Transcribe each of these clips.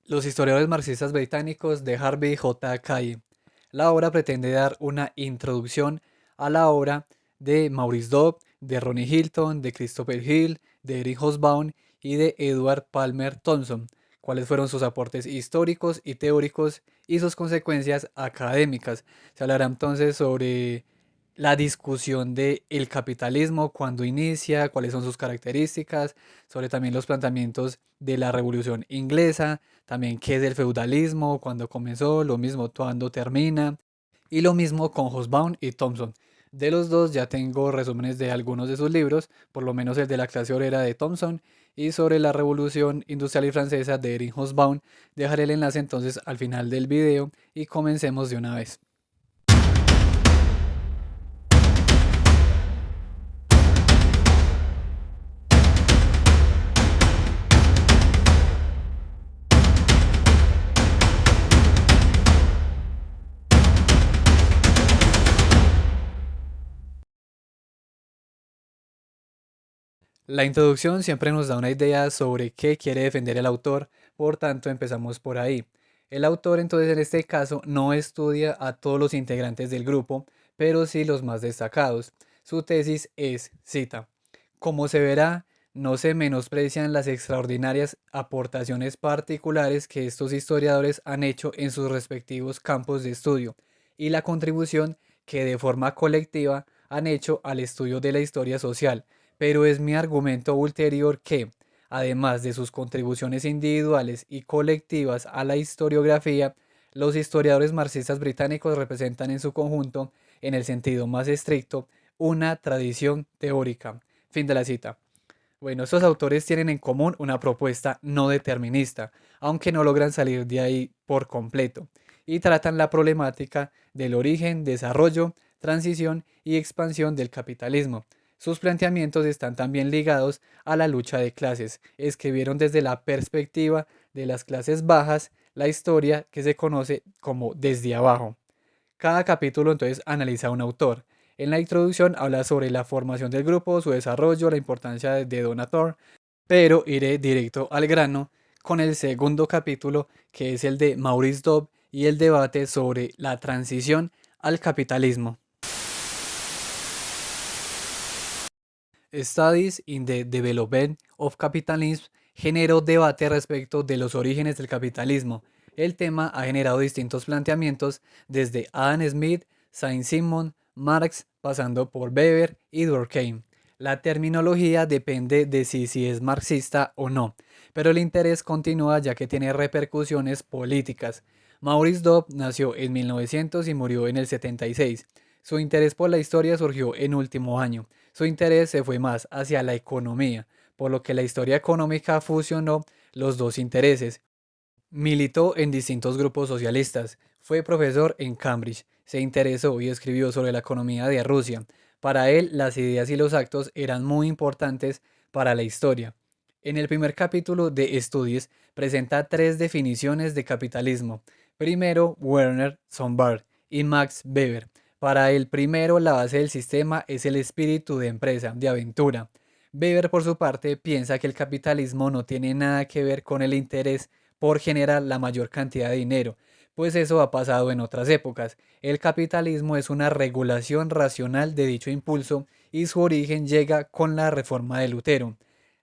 Los historiadores marxistas británicos de Harvey J. Calle. La obra pretende dar una introducción a la obra de Maurice Dobb, de Ronnie Hilton, de Christopher Hill, de Eric Hobsbawm y de Edward Palmer Thompson, cuáles fueron sus aportes históricos y teóricos y sus consecuencias académicas. Se hablará entonces sobre la discusión de el capitalismo, cuándo inicia, cuáles son sus características, sobre también los planteamientos de la Revolución Inglesa, también qué es el feudalismo, cuándo comenzó, lo mismo cuándo termina, y lo mismo con Hobsbawm y Thompson. De los dos ya tengo resúmenes de algunos de sus libros, por lo menos el de la clase obrera de Thompson y sobre la Revolución Industrial y Francesa de Eric Hobsbawm. Dejaré el enlace entonces al final del video y comencemos de una vez. La introducción siempre nos da una idea sobre qué quiere defender el autor, por tanto empezamos por ahí. El autor entonces en este caso no estudia a todos los integrantes del grupo, pero sí los más destacados. Su tesis es, cita, como se verá, no se menosprecian las extraordinarias aportaciones particulares que estos historiadores han hecho en sus respectivos campos de estudio y la contribución que de forma colectiva han hecho al estudio de la historia social, pero es mi argumento ulterior que, además de sus contribuciones individuales y colectivas a la historiografía, los historiadores marxistas británicos representan en su conjunto, en el sentido más estricto, una tradición teórica. Fin de la cita. Bueno, estos autores tienen en común una propuesta no determinista, aunque no logran salir de ahí por completo, y tratan la problemática del origen, desarrollo, transición y expansión del capitalismo. Sus planteamientos están también ligados a la lucha de clases. Escribieron desde la perspectiva de las clases bajas la historia que se conoce como desde abajo. Cada capítulo entonces analiza a un autor. En la introducción habla sobre la formación del grupo, su desarrollo, la importancia de Donator, pero iré directo al grano con el segundo capítulo, que es el de Maurice Dobb y el debate sobre la transición al capitalismo. Studies in the Development of Capitalism generó debate respecto de los orígenes del capitalismo. El tema ha generado distintos planteamientos desde Adam Smith, Saint-Simon, Marx, pasando por Weber y Durkheim. La terminología depende de si es marxista o no, pero el interés continúa ya que tiene repercusiones políticas. Maurice Dobb nació en 1900 y murió en el 76. Su interés por la historia surgió en último año. Su interés se fue más hacia la economía, por lo que la historia económica fusionó los dos intereses. Militó en distintos grupos socialistas, fue profesor en Cambridge, se interesó y escribió sobre la economía de Rusia. Para él, las ideas y los actos eran muy importantes para la historia. En el primer capítulo de Estudios presenta tres definiciones de capitalismo. Primero, Werner Sombart y Max Weber. Para el primero, la base del sistema es el espíritu de empresa, de aventura. Weber, por su parte, piensa que el capitalismo no tiene nada que ver con el interés por generar la mayor cantidad de dinero, pues eso ha pasado en otras épocas. El capitalismo es una regulación racional de dicho impulso y su origen llega con la reforma de Lutero.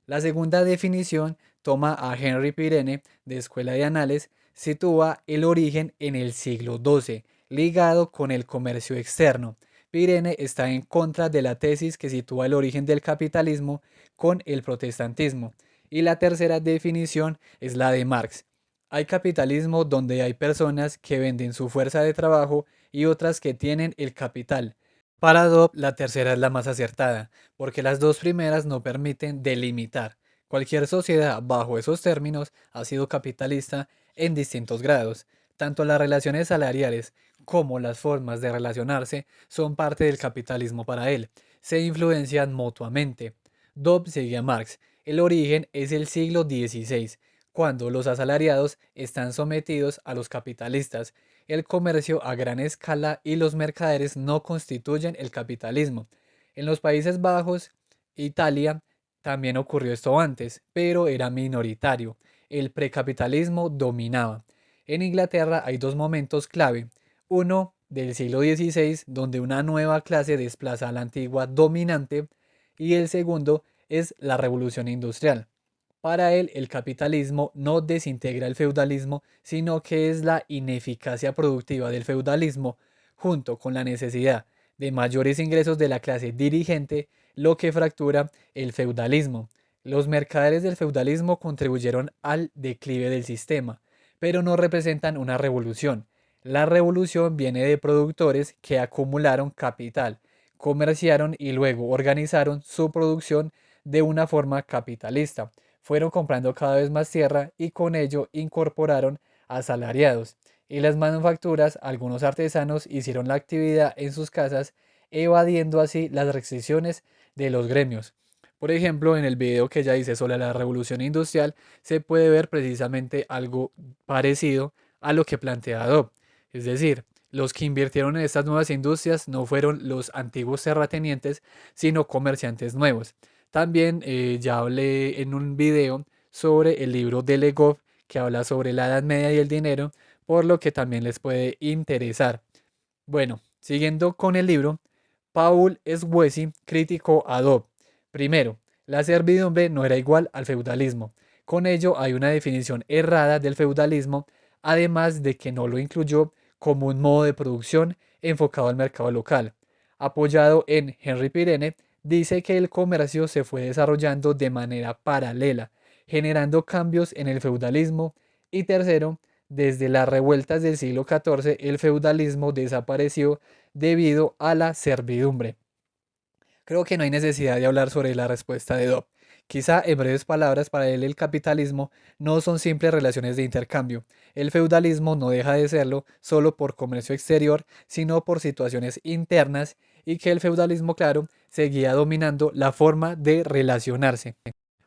La segunda definición toma a Henry Pirenne, de Escuela de Anales, sitúa el origen en el siglo XII, ligado con el comercio externo. Pirenne está en contra de la tesis que sitúa el origen del capitalismo con el protestantismo. Y la tercera definición es la de Marx. Hay capitalismo donde hay personas que venden su fuerza de trabajo y otras que tienen el capital. Para Dobb, la tercera es la más acertada, porque las dos primeras no permiten delimitar. Cualquier sociedad bajo esos términos ha sido capitalista en distintos grados. Tanto las relaciones salariales como las formas de relacionarse son parte del capitalismo para él. Se influencian mutuamente. Dobb sigue a Marx. El origen es el siglo XVI, cuando los asalariados están sometidos a los capitalistas. El comercio a gran escala y los mercaderes no constituyen el capitalismo. En los Países Bajos, Italia, también ocurrió esto antes, pero era minoritario. el precapitalismo dominaba. En Inglaterra hay dos momentos clave. Uno del siglo XVI, donde una nueva clase desplaza a la antigua dominante, y el segundo es la Revolución Industrial. Para él, el capitalismo no desintegra el feudalismo, sino que es la ineficacia productiva del feudalismo, junto con la necesidad de mayores ingresos de la clase dirigente, lo que fractura el feudalismo. Los mercaderes del feudalismo contribuyeron al declive del sistema, pero no representan una revolución. La revolución viene de productores que acumularon capital, comerciaron y luego organizaron su producción de una forma capitalista. Fueron comprando cada vez más tierra y con ello incorporaron asalariados. Y las manufacturas, algunos artesanos hicieron la actividad en sus casas, evadiendo así las restricciones de los gremios. Por ejemplo, en el video que ya hice sobre la revolución industrial, se puede ver precisamente algo parecido a lo que plantea Adobe. Es decir, los que invirtieron en estas nuevas industrias no fueron los antiguos terratenientes, sino comerciantes nuevos. También ya hablé en un video sobre el libro de Legoff que habla sobre la Edad Media y el dinero, por lo que también les puede interesar. Bueno, siguiendo con el libro, Paul Swayze criticó a Dobb. Primero, la servidumbre no era igual al feudalismo. Con ello hay una definición errada del feudalismo, además de que no lo incluyó como un modo de producción enfocado al mercado local. Apoyado en Henry Pirenne, dice que el comercio se fue desarrollando de manera paralela, generando cambios en el feudalismo. Y tercero, desde las revueltas del siglo XIV, el feudalismo desapareció debido a la servidumbre. Creo que no hay necesidad de hablar sobre la respuesta de Dobb. Quizá en breves palabras, para él el capitalismo no son simples relaciones de intercambio. El feudalismo no deja de serlo solo por comercio exterior, sino por situaciones internas, y que el feudalismo, claro, seguía dominando la forma de relacionarse.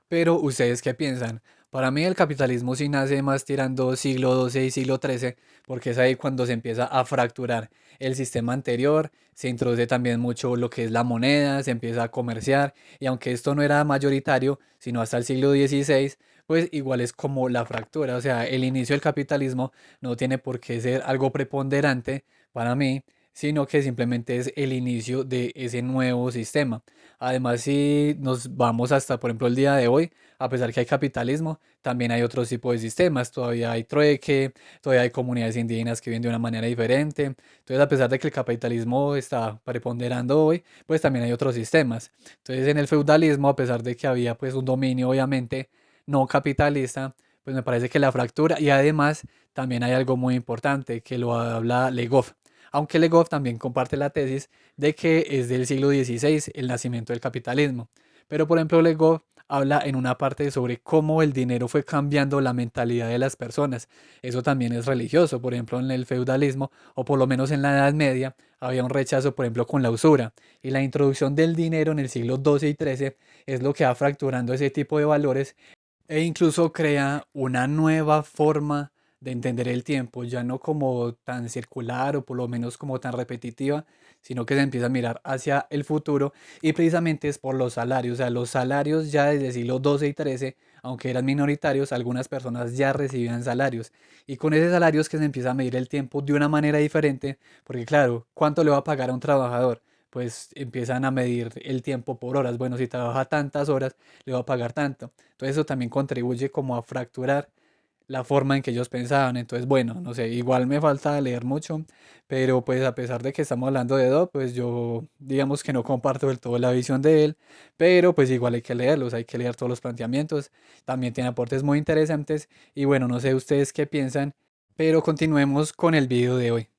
Pero ¿ustedes qué piensan? Para mí el capitalismo sí nace más tirando siglo XII y siglo XIII, porque es ahí cuando se empieza a fracturar el sistema anterior, se introduce también mucho lo que es la moneda, se empieza a comerciar, y aunque esto no era mayoritario, sino hasta el siglo XVI, pues igual es como la fractura, o sea, el inicio del capitalismo no tiene por qué ser algo preponderante para mí, sino que simplemente es el inicio de ese nuevo sistema. Además, si nos vamos hasta, por ejemplo, el día de hoy, a pesar que hay capitalismo, también hay otros tipos de sistemas. Todavía hay trueque, todavía hay comunidades indígenas que viven de una manera diferente. Entonces, a pesar de que el capitalismo está preponderando hoy, pues también hay otros sistemas. Entonces, en el feudalismo, a pesar de que había pues un dominio, obviamente, no capitalista, pues me parece que la fractura y además también hay algo muy importante que lo habla Legoff. Aunque Legoff también comparte la tesis de que es del siglo XVI el nacimiento del capitalismo. Pero por ejemplo, Legoff habla en una parte sobre cómo el dinero fue cambiando la mentalidad de las personas. Eso también es religioso. Por ejemplo, en el feudalismo, o por lo menos en la Edad Media, había un rechazo, por ejemplo, con la usura. Y la introducción del dinero en el siglo XII y XIII es lo que va fracturando ese tipo de valores e incluso crea una nueva forma de entender el tiempo, ya no como tan circular o por lo menos como tan repetitiva, sino que se empieza a mirar hacia el futuro y precisamente es por los salarios, o sea, los salarios ya desde el siglo XII y XIII, aunque eran minoritarios, algunas personas ya recibían salarios y con esos salarios que se empieza a medir el tiempo de una manera diferente, porque claro, ¿cuánto le va a pagar a un trabajador? Pues empiezan a medir el tiempo por horas. Bueno, si trabaja tantas horas, le va a pagar tanto. Entonces eso también contribuye como a fracturar la forma en que ellos pensaban. Entonces, bueno, no sé, igual me falta leer mucho, pero pues a pesar de que estamos hablando de Dodd, pues yo digamos que no comparto del todo la visión de él, pero pues igual hay que leerlos, hay que leer todos los planteamientos. También tiene aportes muy interesantes y bueno, no sé ustedes qué piensan, pero continuemos con el video de hoy.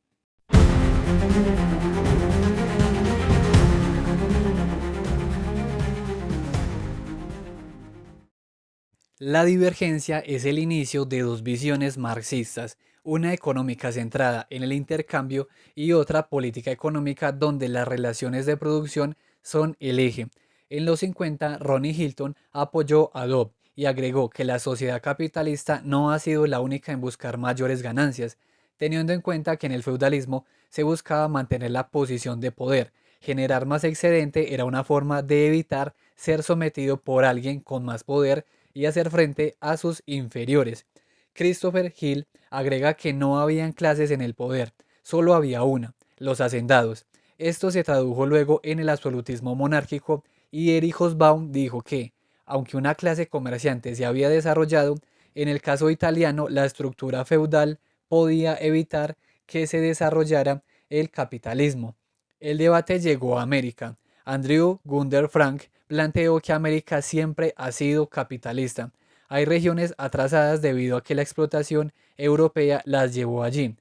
La divergencia es el inicio de dos visiones marxistas, una económica centrada en el intercambio y otra política económica donde las relaciones de producción son el eje. En los 50, Ronnie Hilton apoyó a Dobb y agregó que la sociedad capitalista no ha sido la única en buscar mayores ganancias, teniendo en cuenta que en el feudalismo se buscaba mantener la posición de poder. Generar más excedente era una forma de evitar ser sometido por alguien con más poder y hacer frente a sus inferiores. Christopher Hill agrega que no habían clases en el poder, solo había una, los hacendados. Esto se tradujo luego en el absolutismo monárquico y Erich Hobsbawm dijo que, aunque una clase comerciante se había desarrollado, en el caso italiano la estructura feudal podía evitar que se desarrollara el capitalismo. El debate llegó a América. Andrew Gunder Frank planteó que América siempre ha sido capitalista. Hay regiones atrasadas debido a que la explotación europea las llevó allí.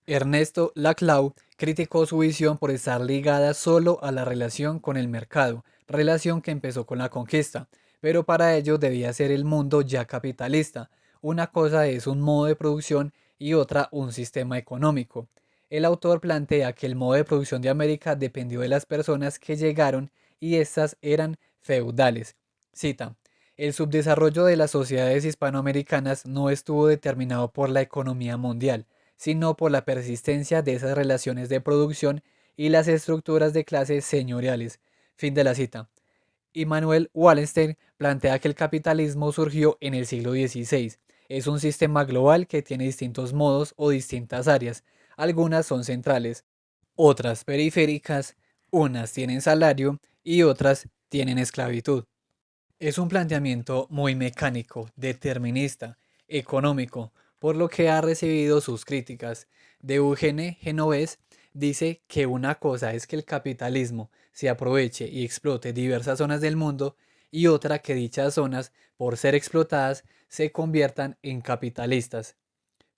Ernesto Laclau criticó su visión por estar ligada solo a la relación con el mercado, relación que empezó con la conquista, pero para ello debía ser el mundo ya capitalista. Una cosa es un modo de producción y otra un sistema económico. El autor plantea que el modo de producción de América dependió de las personas que llegaron y estas eran feudales. Cita: el subdesarrollo de las sociedades hispanoamericanas no estuvo determinado por la economía mundial, sino por la persistencia de esas relaciones de producción y las estructuras de clases señoriales. Fin de la cita. Immanuel Wallenstein plantea que el capitalismo surgió en el siglo XVI. Es un sistema global que tiene distintos modos o distintas áreas. Algunas son centrales, otras periféricas, unas tienen salario y otras tienen esclavitud. Es un planteamiento muy mecánico, determinista, económico, por lo que ha recibido sus críticas. De Eugene Genovés dice que una cosa es que el capitalismo se aproveche y explote diversas zonas del mundo y otra que dichas zonas, por ser explotadas, se conviertan en capitalistas.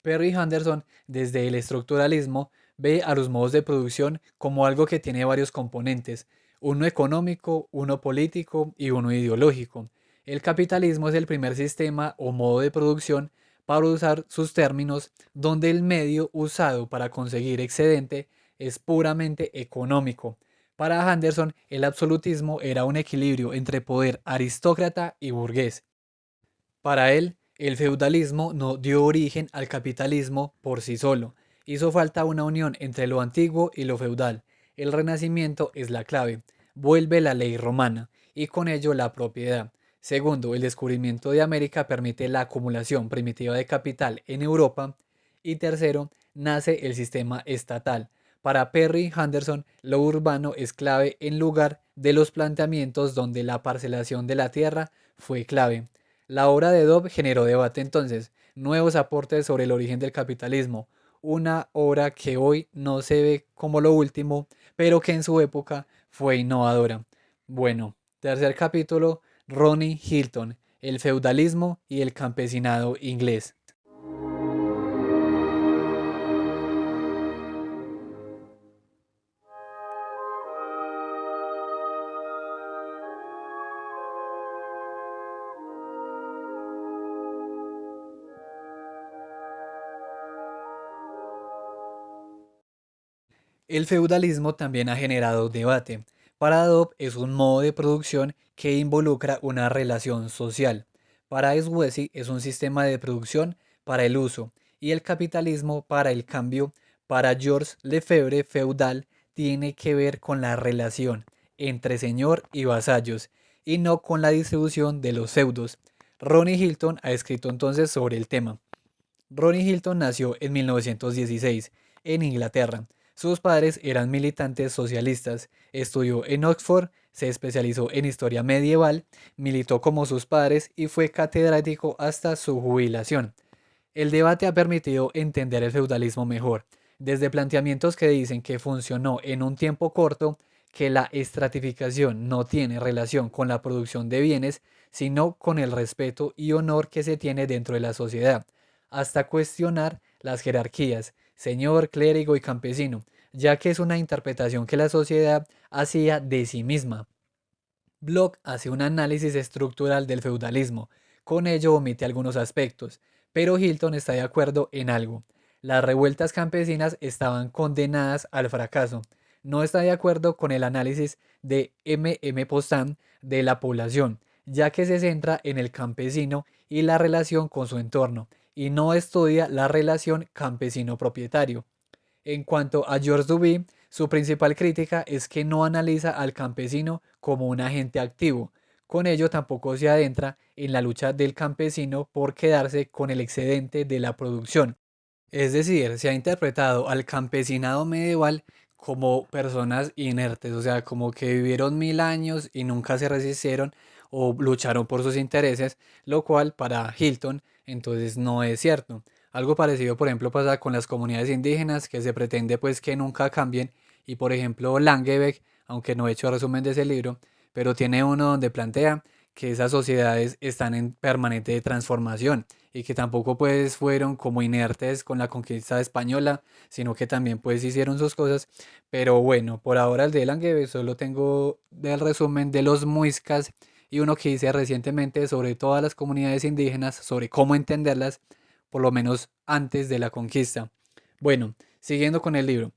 Perry Anderson, desde el estructuralismo, ve a los modos de producción como algo que tiene varios componentes, uno económico, uno político y uno ideológico. El capitalismo es el primer sistema o modo de producción, para usar sus términos, donde el medio usado para conseguir excedente es puramente económico. Para Anderson, el absolutismo era un equilibrio entre poder aristócrata y burgués. Para él, el feudalismo no dio origen al capitalismo por sí solo. Hizo falta una unión entre lo antiguo y lo feudal. El Renacimiento es la clave. Vuelve la ley romana y con ello la propiedad. Segundo, el descubrimiento de América permite la acumulación primitiva de capital en Europa. Y tercero, nace el sistema estatal. Para Perry Anderson, lo urbano es clave en lugar de los planteamientos donde la parcelación de la tierra fue clave. La obra de Dobb generó debate entonces, nuevos aportes sobre el origen del capitalismo, una obra que hoy no se ve como lo último, pero que en su época fue innovadora. Bueno, tercer capítulo, Ronnie Hilton, el feudalismo y el campesinado inglés. El feudalismo también ha generado debate. Para Dobb es un modo de producción que involucra una relación social. Para Swessey es un sistema de producción para el uso y el capitalismo para el cambio. Para Georges Lefebvre, feudal tiene que ver con la relación entre señor y vasallos y no con la distribución de los feudos. Ronnie Hilton ha escrito entonces sobre el tema. Ronnie Hilton nació en 1916 en Inglaterra. Sus padres eran militantes socialistas. Estudió en Oxford, se especializó en historia medieval, militó como sus padres y fue catedrático hasta su jubilación. El debate ha permitido entender el feudalismo mejor, desde planteamientos que dicen que funcionó en un tiempo corto, que la estratificación no tiene relación con la producción de bienes, sino con el respeto y honor que se tiene dentro de la sociedad, hasta cuestionar las jerarquías, señor, clérigo y campesino, ya que es una interpretación que la sociedad hacía de sí misma. Bloch hace un análisis estructural del feudalismo, con ello omite algunos aspectos, pero Hilton está de acuerdo en algo. Las revueltas campesinas estaban condenadas al fracaso. No está de acuerdo con el análisis de M. Postan de la población, ya que se centra en el campesino y la relación con su entorno, y no estudia la relación campesino-propietario. En cuanto a George Duby, su principal crítica es que no analiza al campesino como un agente activo, Con ello tampoco se adentra en la lucha del campesino por quedarse con el excedente de la producción. Es decir, se ha interpretado al campesinado medieval como personas inertes, o sea, como que vivieron 1000 años y nunca se resistieron o lucharon por sus intereses, lo cual para Hilton entonces no es cierto. Algo parecido, por ejemplo, pasa con las comunidades indígenas que se pretende pues que nunca cambien y por ejemplo Langebeck, aunque no he hecho resumen de ese libro, pero tiene uno donde plantea que esas sociedades están en permanente transformación y que tampoco pues fueron como inertes con la conquista española, sino que también pues hicieron sus cosas. Pero bueno, por ahora el de Langeves solo tengo del resumen de los muiscas y uno que hice recientemente sobre todas las comunidades indígenas, sobre cómo entenderlas, por lo menos antes de la conquista. Bueno, siguiendo con el libro.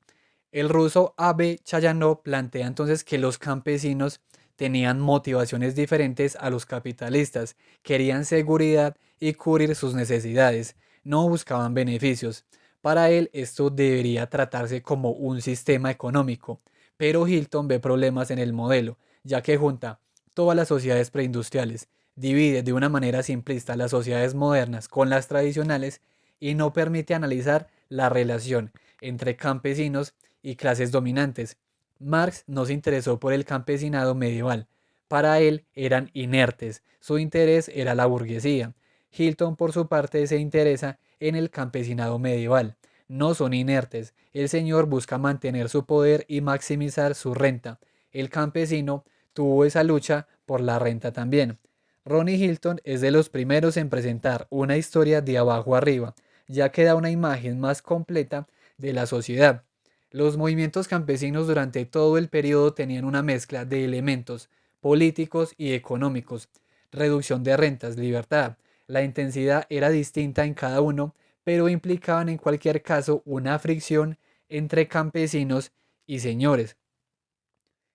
El ruso A.B. Chayanov plantea entonces que los campesinos tenían motivaciones diferentes a los capitalistas, querían seguridad y cubrir sus necesidades, no buscaban beneficios. Para él esto debería tratarse como un sistema económico, pero Hilton ve problemas en el modelo, ya que junta todas las sociedades preindustriales, divide de una manera simplista las sociedades modernas con las tradicionales y no permite analizar la relación entre campesinos y clases dominantes. Marx no se interesó por el campesinado medieval. Para él eran inertes, su interés era la burguesía. Hilton por su parte se interesa en el campesinado medieval. No son inertes, el señor busca mantener su poder y maximizar su renta. El campesino tuvo esa lucha por la renta también. Ronnie Hilton es de los primeros en presentar una historia de abajo arriba, ya que da una imagen más completa de la sociedad. Los movimientos campesinos durante todo el periodo tenían una mezcla de elementos políticos y económicos, reducción de rentas, libertad. La intensidad era distinta en cada uno, pero implicaban en cualquier caso una fricción entre campesinos y señores.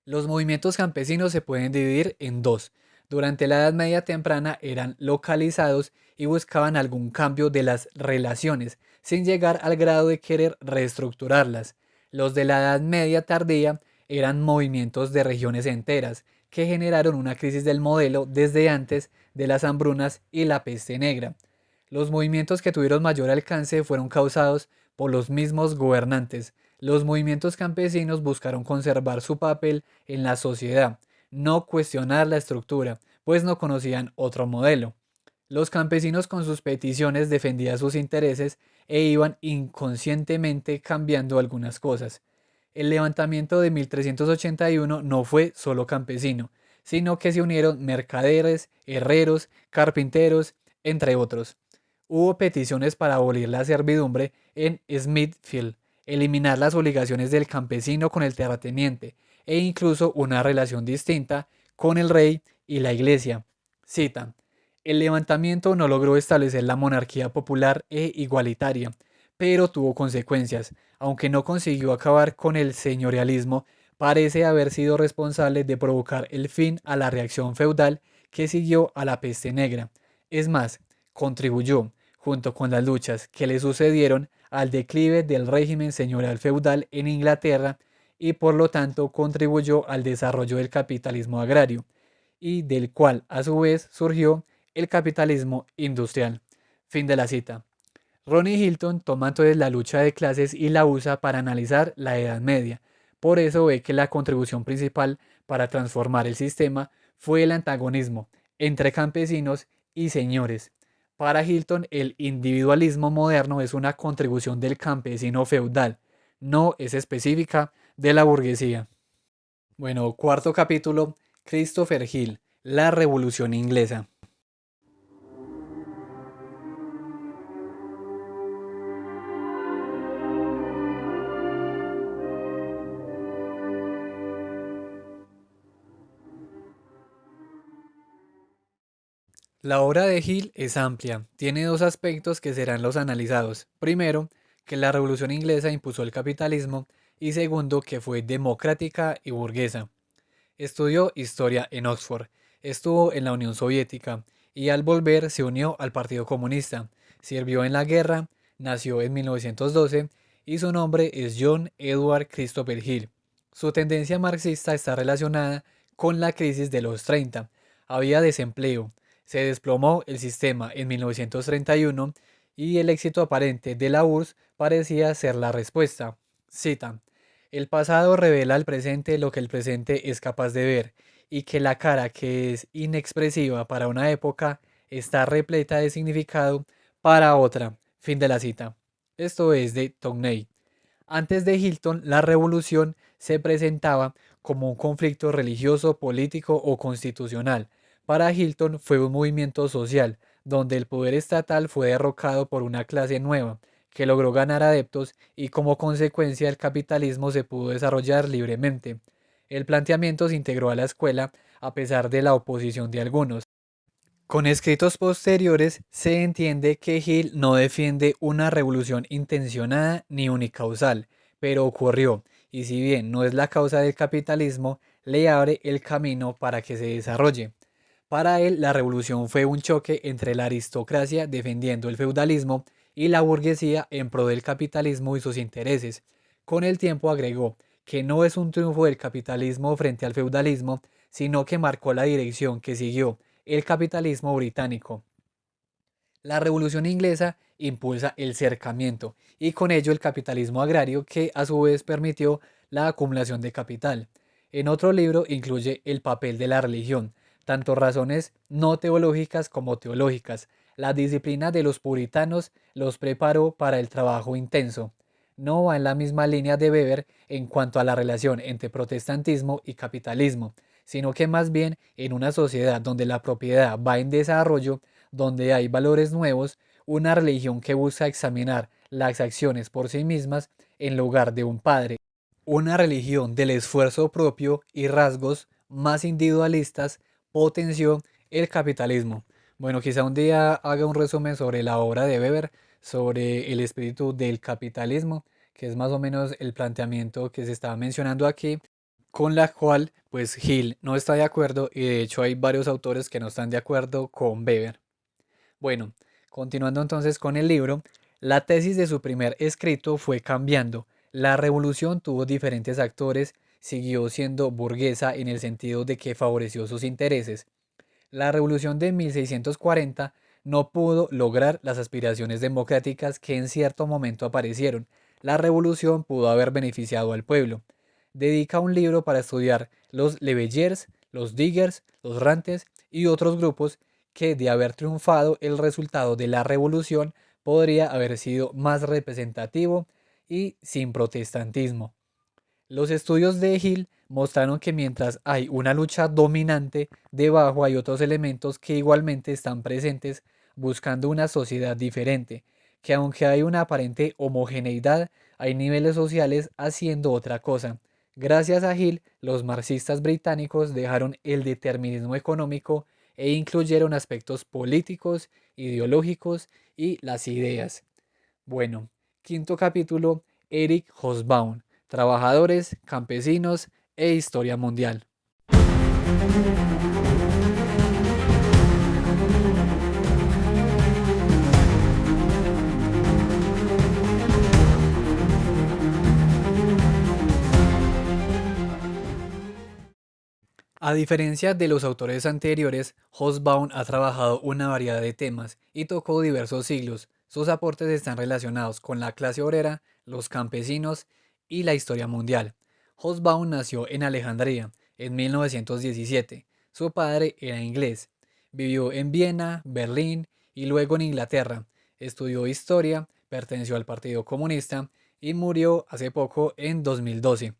Los movimientos campesinos se pueden dividir en dos. Durante la Edad Media temprana eran localizados y buscaban algún cambio de las relaciones, sin llegar al grado de querer reestructurarlas. Los de la Edad Media tardía eran movimientos de regiones enteras, que generaron una crisis del modelo desde antes de las hambrunas y la peste negra. Los movimientos que tuvieron mayor alcance fueron causados por los mismos gobernantes. Los movimientos campesinos buscaron conservar su papel en la sociedad, no cuestionar la estructura, pues no conocían otro modelo. Los campesinos con sus peticiones defendían sus intereses e iban inconscientemente cambiando algunas cosas. El levantamiento de 1381 no fue solo campesino, sino que se unieron mercaderes, herreros, carpinteros, entre otros. Hubo peticiones para abolir la servidumbre en Smithfield, eliminar las obligaciones del campesino con el terrateniente e incluso una relación distinta con el rey y la iglesia. Cita: el levantamiento no logró establecer la monarquía popular e igualitaria, pero tuvo consecuencias. Aunque no consiguió acabar con el señorialismo, parece haber sido responsable de provocar el fin a la reacción feudal que siguió a la peste negra. Es más, contribuyó, junto con las luchas que le sucedieron, al declive del régimen señorial feudal en Inglaterra y por lo tanto contribuyó al desarrollo del capitalismo agrario, y del cual a su vez surgió el capitalismo industrial. Fin de la cita. Ronnie Hilton toma entonces la lucha de clases y la usa para analizar la Edad Media. Por eso ve que la contribución principal para transformar el sistema fue el antagonismo entre campesinos y señores. Para Hilton, el individualismo moderno es una contribución del campesino feudal, no es específica de la burguesía. Bueno, cuarto capítulo, Christopher Hill, la Revolución Inglesa. La obra de Hill es amplia, tiene dos aspectos que serán los analizados. Primero, que la Revolución Inglesa impuso el capitalismo y segundo, que fue democrática y burguesa. Estudió historia en Oxford, estuvo en la Unión Soviética y al volver se unió al Partido Comunista. Sirvió en la guerra, nació en 1912 y su nombre es John Edward Christopher Hill. Su tendencia marxista está relacionada con la crisis de los 30, Había desempleo, se desplomó el sistema en 1931 y el éxito aparente de la URSS parecía ser la respuesta. Cita: "El pasado revela al presente lo que el presente es capaz de ver, y que la cara que es inexpresiva para una época está repleta de significado para otra". Fin de la cita. Esto es de Togney. Antes de Hilton, la revolución se presentaba como un conflicto religioso, político o constitucional. Para Hilton fue un movimiento social, donde el poder estatal fue derrocado por una clase nueva, que logró ganar adeptos y como consecuencia el capitalismo se pudo desarrollar libremente. El planteamiento se integró a la escuela a pesar de la oposición de algunos. Con escritos posteriores se entiende que Hill no defiende una revolución intencionada ni unicausal, pero ocurrió, y si bien no es la causa del capitalismo, le abre el camino para que se desarrolle. Para él, la revolución fue un choque entre la aristocracia defendiendo el feudalismo y la burguesía en pro del capitalismo y sus intereses. Con el tiempo agregó que no es un triunfo del capitalismo frente al feudalismo, sino que marcó la dirección que siguió el capitalismo británico. La Revolución Inglesa impulsa el cercamiento y con ello el capitalismo agrario, que a su vez permitió la acumulación de capital. En otro libro incluye el papel de la religión, tanto razones no teológicas como teológicas. La disciplina de los puritanos los preparó para el trabajo intenso. No va en la misma línea de Weber en cuanto a la relación entre protestantismo y capitalismo, sino que más bien en una sociedad donde la propiedad va en desarrollo, donde hay valores nuevos, una religión que busca examinar las acciones por sí mismas en lugar de un padre. Una religión del esfuerzo propio y rasgos más individualistas potenció el capitalismo. Bueno, quizá un día haga un resumen sobre la obra de Weber, sobre el espíritu del capitalismo, que es más o menos el planteamiento que se estaba mencionando aquí, con la cual pues Hill no está de acuerdo y de hecho hay varios autores que no están de acuerdo con Weber. Bueno, continuando entonces con el libro, la tesis de su primer escrito fue cambiando. La revolución tuvo diferentes actores, siguió siendo burguesa en el sentido de que favoreció sus intereses. La revolución de 1640 no pudo lograr las aspiraciones democráticas que en cierto momento aparecieron. La revolución pudo haber beneficiado al pueblo. Dedica un libro para estudiar los Lebellers, los Diggers, los Rantes y otros grupos que, de haber triunfado el resultado de la revolución, podría haber sido más representativo y sin protestantismo. Los estudios de Hill mostraron que mientras hay una lucha dominante, debajo hay otros elementos que igualmente están presentes buscando una sociedad diferente, que aunque hay una aparente homogeneidad, hay niveles sociales haciendo otra cosa. Gracias a Hill, los marxistas británicos dejaron el determinismo económico e incluyeron aspectos políticos, ideológicos y las ideas. Bueno, quinto capítulo, Eric Hobsbawm, trabajadores, campesinos e historia mundial. A diferencia de los autores anteriores, Hobsbawm ha trabajado una variedad de temas y tocó diversos siglos. Sus aportes están relacionados con la clase obrera, los campesinos y la historia mundial. Hobsbawm nació en Alejandría en 1917. Su padre era inglés. Vivió en Viena, Berlín y luego en Inglaterra. Estudió historia, perteneció al Partido Comunista y murió hace poco en 2012.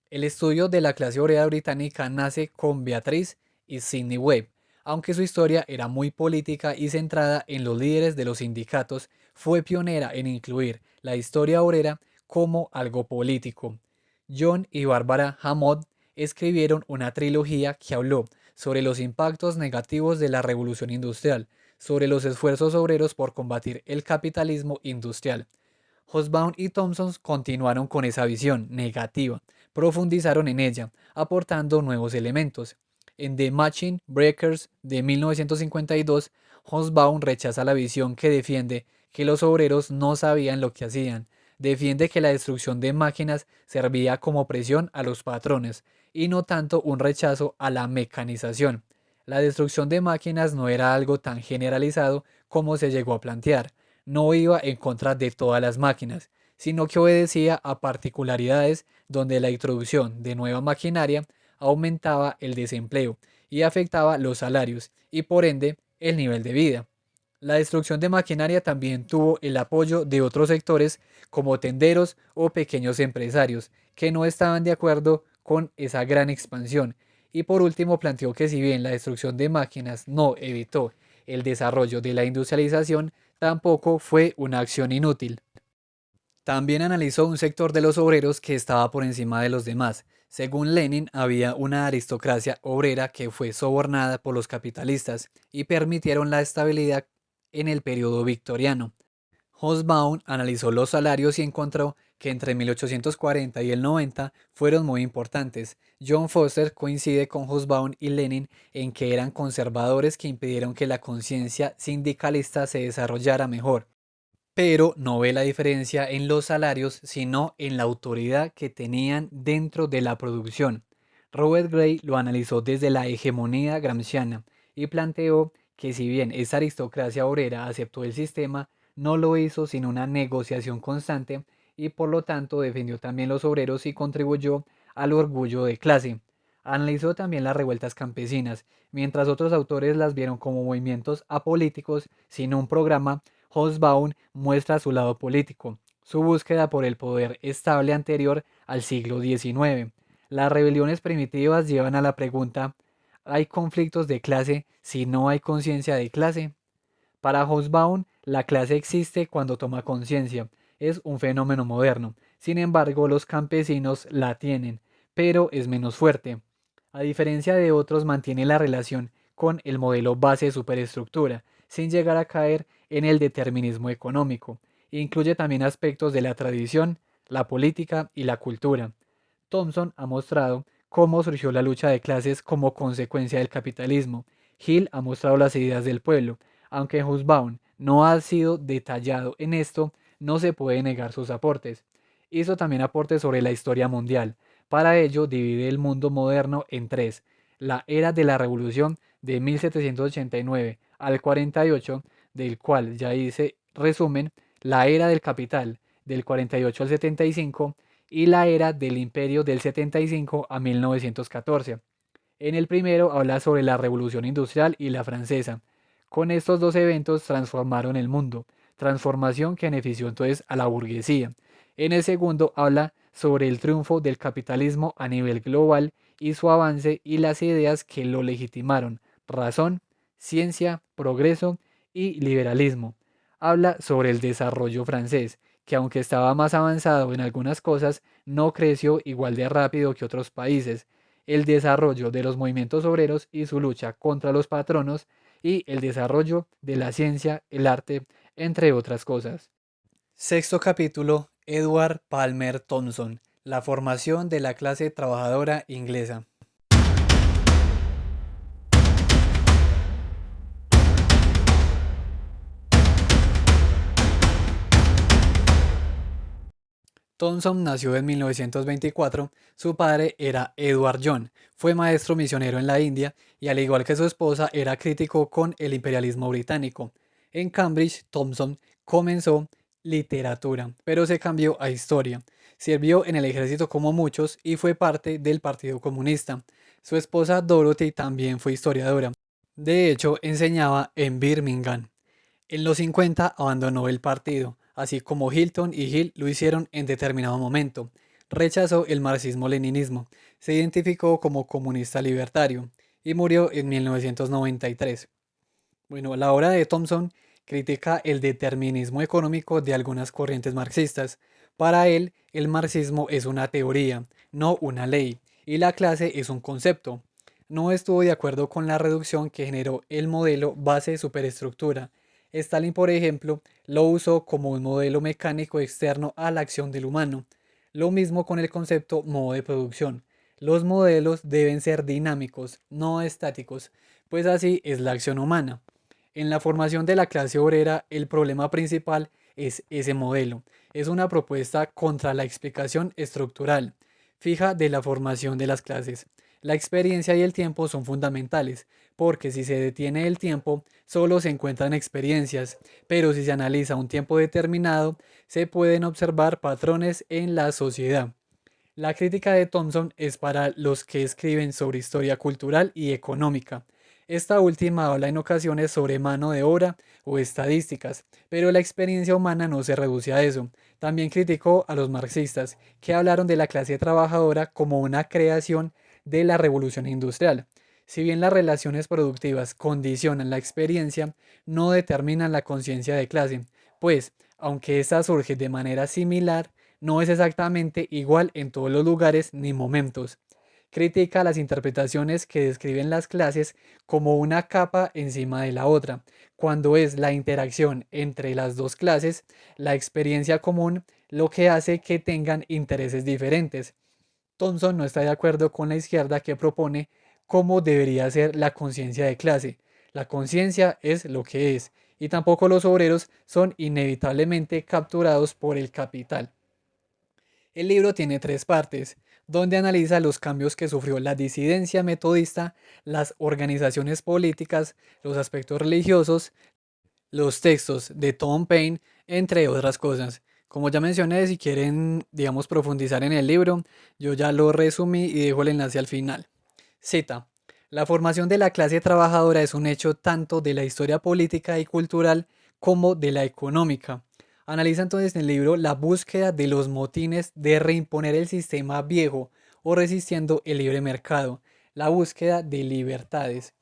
El estudio de la clase obrera británica nace con Beatrice y Sidney Webb. Aunque su historia era muy política y centrada en los líderes de los sindicatos, fue pionera en incluir la historia obrera como algo político. John y Barbara Hammond escribieron una trilogía que habló sobre los impactos negativos de la revolución industrial, sobre los esfuerzos obreros por combatir el capitalismo industrial. Hobsbawm y Thompson continuaron con esa visión negativa, profundizaron en ella, aportando nuevos elementos. En The Machine Breakers de 1952, Hobsbawm rechaza la visión que defiende que los obreros no sabían lo que hacían, defiende que la destrucción de máquinas servía como presión a los patrones y no tanto un rechazo a la mecanización. La destrucción de máquinas no era algo tan generalizado como se llegó a plantear. No iba en contra de todas las máquinas, sino que obedecía a particularidades donde la introducción de nueva maquinaria aumentaba el desempleo y afectaba los salarios y por ende el nivel de vida. La destrucción de maquinaria también tuvo el apoyo de otros sectores como tenderos o pequeños empresarios que no estaban de acuerdo con esa gran expansión. Y por último planteó que si bien la destrucción de máquinas no evitó el desarrollo de la industrialización, tampoco fue una acción inútil. También analizó un sector de los obreros que estaba por encima de los demás. Según Lenin, había una aristocracia obrera que fue sobornada por los capitalistas y permitieron la estabilidad en el periodo victoriano. Hobsbawm analizó los salarios y encontró que entre 1840 y el 90 fueron muy importantes. John Foster coincide con Hobsbawm y Lenin en que eran conservadores que impidieron que la conciencia sindicalista se desarrollara mejor, pero no ve la diferencia en los salarios, sino en la autoridad que tenían dentro de la producción. Robert Gray lo analizó desde la hegemonía gramsciana y planteó que si bien esa aristocracia obrera aceptó el sistema, no lo hizo sin una negociación constante y por lo tanto defendió también los obreros y contribuyó al orgullo de clase. Analizó también las revueltas campesinas, mientras otros autores las vieron como movimientos apolíticos sin un programa. Hobsbawm muestra su lado político, su búsqueda por el poder estable anterior al siglo XIX. Las rebeliones primitivas llevan a la pregunta: ¿hay conflictos de clase si no hay conciencia de clase? Para Hobsbawm, la clase existe cuando toma conciencia. Es un fenómeno moderno. Sin embargo, los campesinos la tienen, pero es menos fuerte. A diferencia de otros, mantiene la relación con el modelo base de superestructura, sin llegar a caer en el determinismo económico. Incluye también aspectos de la tradición, la política y la cultura. Thompson ha mostrado cómo surgió la lucha de clases como consecuencia del capitalismo. Hill ha mostrado las ideas del pueblo. Aunque Hobsbawm no ha sido detallado en esto, no se puede negar sus aportes. Hizo también aportes sobre la historia mundial. Para ello divide el mundo moderno en tres: la era de la Revolución de 1789 al 48, del cual ya hice resumen; la era del capital del 48 al 75 y la era del imperio del 75 a 1914. En el primero habla sobre la Revolución Industrial y la Francesa. Con estos dos eventos transformaron el mundo, transformación que benefició entonces a la burguesía. En el segundo habla sobre el triunfo del capitalismo a nivel global y su avance y las ideas que lo legitimaron: razón, ciencia, progreso y liberalismo. Habla sobre el desarrollo francés, que aunque estaba más avanzado en algunas cosas, no creció igual de rápido que otros países; el desarrollo de los movimientos obreros y su lucha contra los patronos; y el desarrollo de la ciencia, el arte, entre otras cosas. Sexto capítulo: Edward Palmer Thompson, la formación de la clase trabajadora inglesa. Thompson nació en 1924, su padre era Edward John, fue maestro misionero en la India y al igual que su esposa era crítico con el imperialismo británico. En Cambridge, Thompson comenzó literatura, pero se cambió a historia. Sirvió en el ejército como muchos y fue parte del Partido Comunista. Su esposa Dorothy también fue historiadora. De hecho, enseñaba en Birmingham. En los 50 abandonó el partido, así como Hilton y Hill lo hicieron en determinado momento. Rechazó el marxismo-leninismo, se identificó como comunista libertario y murió en 1993. Bueno, la obra de Thompson critica el determinismo económico de algunas corrientes marxistas. Para él, el marxismo es una teoría, no una ley, y la clase es un concepto. No estuvo de acuerdo con la reducción que generó el modelo base superestructura. Stalin, por ejemplo, lo usó como un modelo mecánico externo a la acción del humano. Lo mismo con el concepto modo de producción. Los modelos deben ser dinámicos, no estáticos, pues así es la acción humana. En la formación de la clase obrera, el problema principal es ese modelo. Es una propuesta contra la explicación estructural fija de la formación de las clases. La experiencia y el tiempo son fundamentales, porque si se detiene el tiempo, solo se encuentran experiencias, pero si se analiza un tiempo determinado, se pueden observar patrones en la sociedad. La crítica de Thompson es para los que escriben sobre historia cultural y económica. Esta última habla en ocasiones sobre mano de obra o estadísticas, pero la experiencia humana no se reduce a eso. También criticó a los marxistas, que hablaron de la clase trabajadora como una creación de la revolución industrial. Si bien las relaciones productivas condicionan la experiencia, no determinan la conciencia de clase, pues, aunque ésta surge de manera similar, no es exactamente igual en todos los lugares ni momentos. Critica las interpretaciones que describen las clases como una capa encima de la otra, cuando es la interacción entre las dos clases, la experiencia común, lo que hace que tengan intereses diferentes. Thompson no está de acuerdo con la izquierda que propone cómo debería ser la conciencia de clase. La conciencia es lo que es, y tampoco los obreros son inevitablemente capturados por el capital. El libro tiene tres partes, donde analiza los cambios que sufrió la disidencia metodista, las organizaciones políticas, los aspectos religiosos, los textos de Tom Paine, entre otras cosas. Como ya mencioné, si quieren, digamos, profundizar en el libro, yo ya lo resumí y dejo el enlace al final. Cita. La formación de la clase trabajadora es un hecho tanto de la historia política y cultural como de la económica. Analiza entonces en el libro la búsqueda de los motines de reimponer el sistema viejo o resistiendo el libre mercado, la búsqueda de libertades.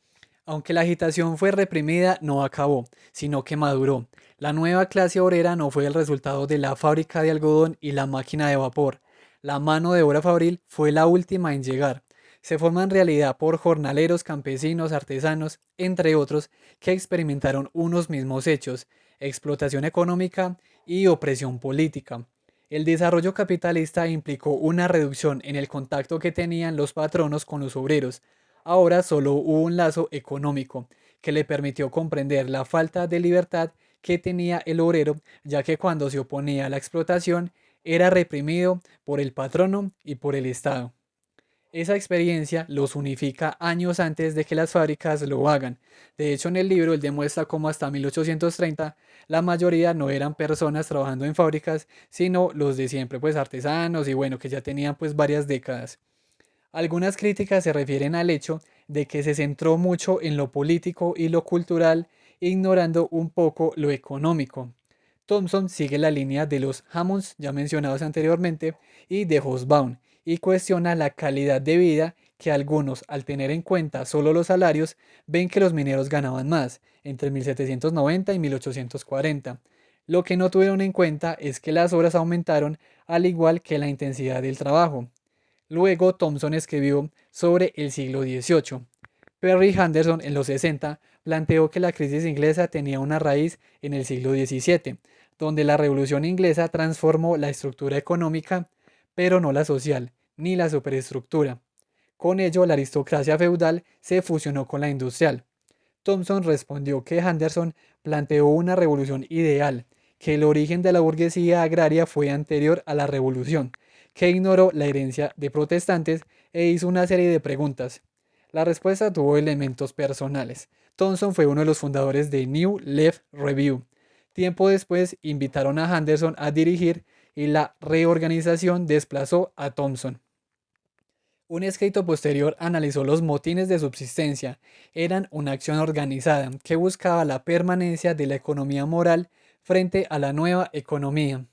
Aunque la agitación fue reprimida, no acabó, sino que maduró. La nueva clase obrera no fue el resultado de la fábrica de algodón y la máquina de vapor. La mano de obra fabril fue la última en llegar. Se forma en realidad por jornaleros, campesinos, artesanos, entre otros, que experimentaron unos mismos hechos, explotación económica y opresión política. El desarrollo capitalista implicó una reducción en el contacto que tenían los patronos con los obreros. Ahora solo hubo un lazo económico que le permitió comprender la falta de libertad que tenía el obrero, ya que cuando se oponía a la explotación era reprimido por el patrono y por el Estado. Esa experiencia los unifica años antes de que las fábricas lo hagan. De hecho, en el libro él demuestra cómo hasta 1830 la mayoría no eran personas trabajando en fábricas, sino los de siempre, pues artesanos y bueno, que ya tenían pues varias décadas. Algunas críticas se refieren al hecho de que se centró mucho en lo político y lo cultural, ignorando un poco lo económico. Thompson sigue la línea de los Hammonds ya mencionados anteriormente y de Hobsbawm y cuestiona la calidad de vida que algunos, al tener en cuenta solo los salarios, ven que los mineros ganaban más entre 1790 y 1840. Lo que no tuvieron en cuenta es que las horas aumentaron al igual que la intensidad del trabajo. Luego Thompson escribió sobre el siglo XVIII. Perry Anderson en los 60 planteó que la crisis inglesa tenía una raíz en el siglo XVII, donde la Revolución Inglesa transformó la estructura económica, pero no la social, ni la superestructura. Con ello, la aristocracia feudal se fusionó con la industrial. Thompson respondió que Anderson planteó una revolución ideal, que el origen de la burguesía agraria fue anterior a la revolución, que ignoró la herencia de protestantes e hizo una serie de preguntas. La respuesta tuvo elementos personales. Thompson fue uno de los fundadores de New Left Review. Tiempo después invitaron a Anderson a dirigir y la reorganización desplazó a Thompson. Un escrito posterior analizó los motines de subsistencia. Eran una acción organizada que buscaba la permanencia de la economía moral frente a la nueva economía.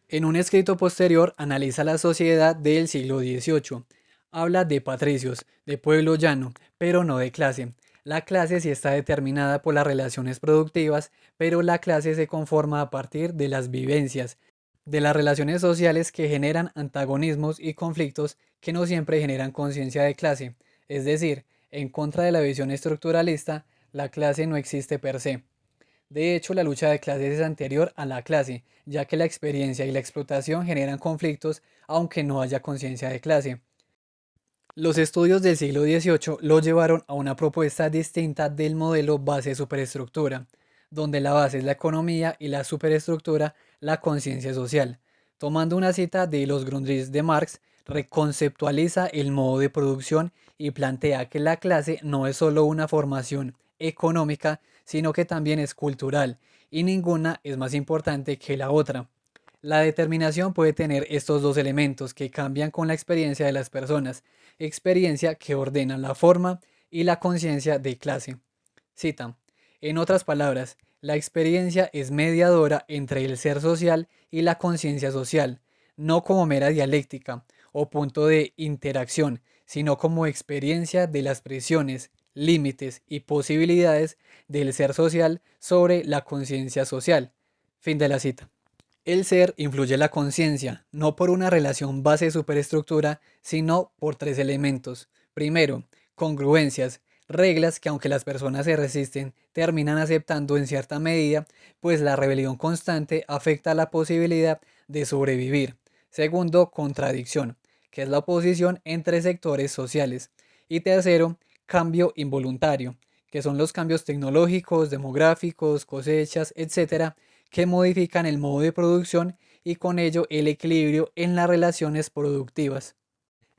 En un escrito posterior analiza la sociedad del siglo XVIII. Habla de patricios, de pueblo llano, pero no de clase. La clase sí está determinada por las relaciones productivas, pero la clase se conforma a partir de las vivencias, de las relaciones sociales que generan antagonismos y conflictos que no siempre generan conciencia de clase. Es decir, en contra de la visión estructuralista, la clase no existe per se. De hecho, la lucha de clases es anterior a la clase, ya que la experiencia y la explotación generan conflictos aunque no haya conciencia de clase. Los estudios del siglo XVIII lo llevaron a una propuesta distinta del modelo base-superestructura, donde la base es la economía y la superestructura la conciencia social. Tomando una cita de los Grundrisse de Marx, reconceptualiza el modo de producción y plantea que la clase no es solo una formación económica, sino que también es cultural, y ninguna es más importante que la otra. La determinación puede tener estos dos elementos que cambian con la experiencia de las personas, experiencia que ordena la forma y la conciencia de clase. Cita. En otras palabras, la experiencia es mediadora entre el ser social y la conciencia social, no como mera dialéctica o punto de interacción, sino como experiencia de las presiones, límites y posibilidades del ser social sobre la conciencia social. Fin de la cita. El ser influye en la conciencia, no por una relación base-superestructura, sino por tres elementos. Primero, congruencias, reglas que aunque las personas se resisten, terminan aceptando en cierta medida, pues la rebelión constante afecta la posibilidad de sobrevivir. Segundo, contradicción, que es la oposición entre sectores sociales. Y tercero, cambio involuntario, que son los cambios tecnológicos, demográficos, cosechas, etcétera, que modifican el modo de producción y con ello el equilibrio en las relaciones productivas.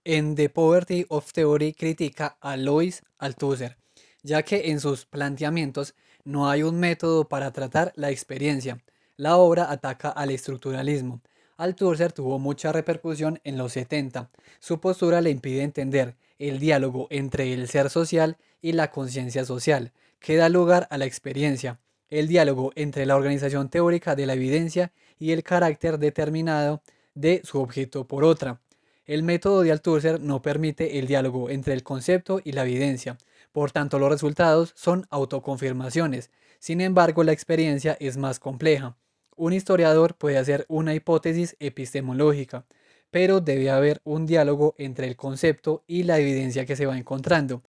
En The Poverty of Theory critica a Lois Althusser, ya que en sus planteamientos no hay un método para tratar la experiencia. La obra ataca al estructuralismo. Althusser tuvo mucha repercusión en los 70. Su postura le impide entender el diálogo entre el ser social y la conciencia social, que da lugar a la experiencia, el diálogo entre la organización teórica de la evidencia y el carácter determinado de su objeto por otra. El método de Althusser no permite el diálogo entre el concepto y la evidencia, por tanto los resultados son autoconfirmaciones. Sin embargo, la experiencia es más compleja. Un historiador puede hacer una hipótesis epistemológica, pero debe haber un diálogo entre el concepto y la evidencia que se va encontrando,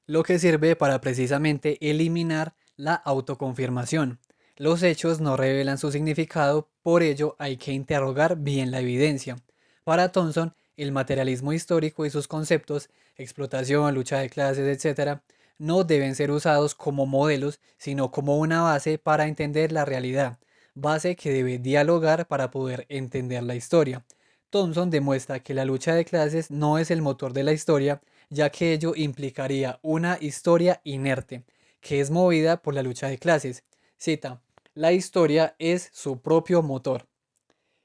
lo que sirve para precisamente eliminar la autoconfirmación. Los hechos no revelan su significado, por ello hay que interrogar bien la evidencia. Para Thomson, el materialismo histórico y sus conceptos, explotación, lucha de clases, etc., no deben ser usados como modelos, sino como una base para entender la realidad, base que debe dialogar para poder entender la historia. Thomson demuestra que la lucha de clases no es el motor de la historia, ya que ello implicaría una historia inerte, que es movida por la lucha de clases. Cita, la historia es su propio motor.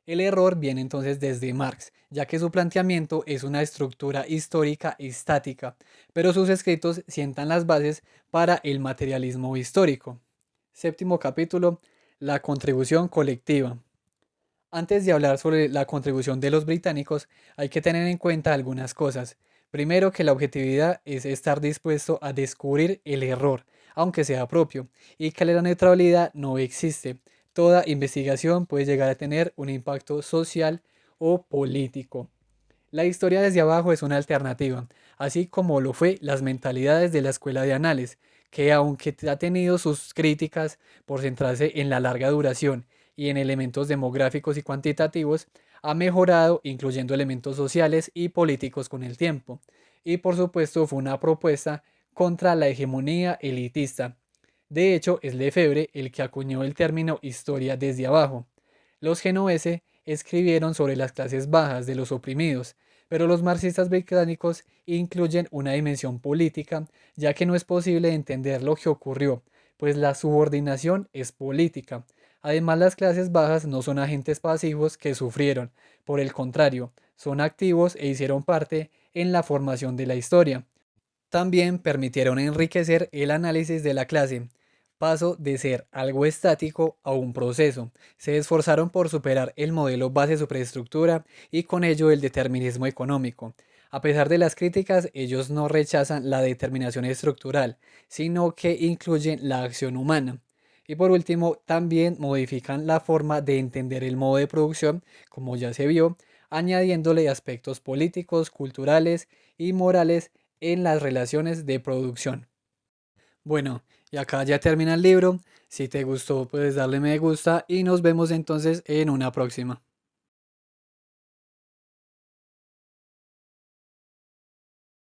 El error viene entonces desde Marx, ya que su planteamiento es una estructura histórica estática, pero sus escritos sientan las bases para el materialismo histórico. Séptimo capítulo, la contribución colectiva. Antes de hablar sobre la contribución de los británicos, hay que tener en cuenta algunas cosas. Primero, que la objetividad es estar dispuesto a descubrir el error, aunque sea propio, y que la neutralidad no existe. Toda investigación puede llegar a tener un impacto social o político. La historia desde abajo es una alternativa, así como lo fue las mentalidades de la escuela de Anales, que aunque ha tenido sus críticas por centrarse en la larga duración y en elementos demográficos y cuantitativos, ha mejorado incluyendo elementos sociales y políticos con el tiempo. Y por supuesto fue una propuesta contra la hegemonía elitista. De hecho, es Lefebvre el que acuñó el término historia desde abajo. Los genoveses escribieron sobre las clases bajas de los oprimidos, pero los marxistas británicos incluyen una dimensión política, ya que no es posible entender lo que ocurrió, pues la subordinación es política. Además, las clases bajas no son agentes pasivos que sufrieron, por el contrario, son activos e hicieron parte en la formación de la historia. También permitieron enriquecer el análisis de la clase, paso de ser algo estático a un proceso. Se esforzaron por superar el modelo base superestructura y con ello el determinismo económico. A pesar de las críticas, ellos no rechazan la determinación estructural, sino que incluyen la acción humana. Y por último, también modifican la forma de entender el modo de producción, como ya se vio, añadiéndole aspectos políticos, culturales y morales en las relaciones de producción. Bueno, y acá ya termina el libro. Si te gustó, puedes darle me gusta y nos vemos entonces en una próxima.